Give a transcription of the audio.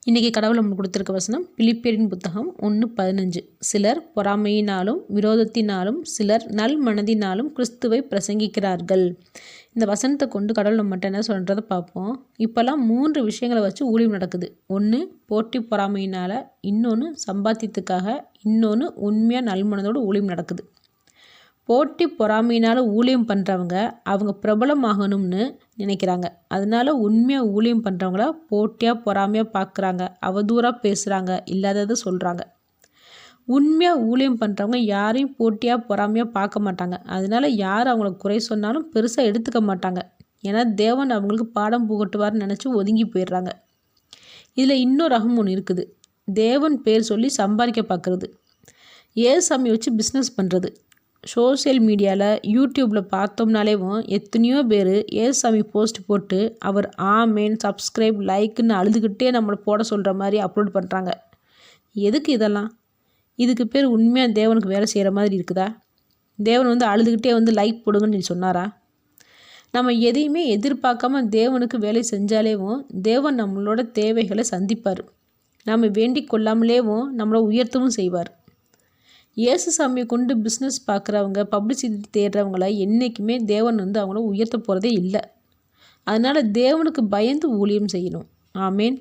இன்றைக்கி கடவுள் நம்மளுக்கு கொடுத்துருக்க வசனம் பிலிப்பியரின் புத்தகம் 1:15. சிலர் பொறாமையினாலும் விரோதத்தினாலும் சிலர் நல் மனதினாலும் கிறிஸ்துவை பிரசங்கிக்கிறார்கள். இந்த வசனத்தை கொண்டு கடவுள் நம்மகிட்ட என்ன சொல்கிறத பார்ப்போம். இப்போல்லாம் 3 விஷயங்களை வச்சு ஊழியம் நடக்குது. ஒன்று போட்டி பொறாமையினால், இன்னொன்று சம்பாத்தியத்துக்காக, இன்னொன்று உண்மையாக நல்மனதோடு ஊழியம் நடக்குது. போட்டி பொறாமையினால் ஊழியம் பண்ணுறவங்க அவங்க பிரபலமாகணும்னு நினைக்கிறாங்க. அதனால உண்மையாக ஊழியம் பண்ணுறவங்கள போட்டியாக பொறாமையாக பார்க்குறாங்க, அவதூறாக பேசுகிறாங்க, இல்லாததை சொல்கிறாங்க. உண்மையாக ஊழியம் பண்ணுறவங்க யாரையும் போட்டியாக பொறாமையாக பார்க்க மாட்டாங்க. அதனால யார் அவங்கள குறை சொன்னாலும் பெருசாக எடுத்துக்க மாட்டாங்க. ஏன்னா தேவன் அவங்களுக்கு பாடம் புகட்டுவார்னு நினச்சி ஒதுங்கி போயிடுறாங்க. இதில் இன்னொரு ரகம் ஒன்று இருக்குது. தேவன் பேர் சொல்லி சம்பாதிக்க பார்க்குறது, ஏசாமி வச்சு பிஸ்னஸ் பண்ணுறது. சோஷியல் மீடியாவில் யூடியூப்பில் பார்த்தோம்னாலேவும் எத்தனையோ பேர் ஏசாமி போஸ்ட் போட்டு அவர் ஆமேன் சப்ஸ்கிரைப் லைக்குன்னு அழுதுகிட்டே நம்மளை போட சொல்கிற மாதிரி அப்லோட் பண்ணுறாங்க. எதுக்கு இதெல்லாம்? இதுக்கு பேர் உண்மையாக தேவனுக்கு வேலை செய்கிற மாதிரி இருக்குதா? தேவன் அழுதுகிட்டே லைக் போடுங்கன்னு சொன்னாரா? நம்ம எதையுமே எதிர்பார்க்காம தேவனுக்கு வேலை செஞ்சாலேவும் தேவன் நம்மளோட தேவைகளை சந்திப்பார். நம்ம வேண்டிக் கொள்ளாமலேவும் நம்மளை உயர்த்தவும் செய்வார். இயேசு சாமியை கொண்டு பிஸ்னஸ் பார்க்குறவங்க, பப்ளிசிட்டி தேடுறவங்கள என்றைக்குமே தேவன் அவங்கள உயர்த்த போகிறதே இல்லை. அதனால் தேவனுக்கு பயந்து ஊழியம் செய்யணும். ஆமேன்.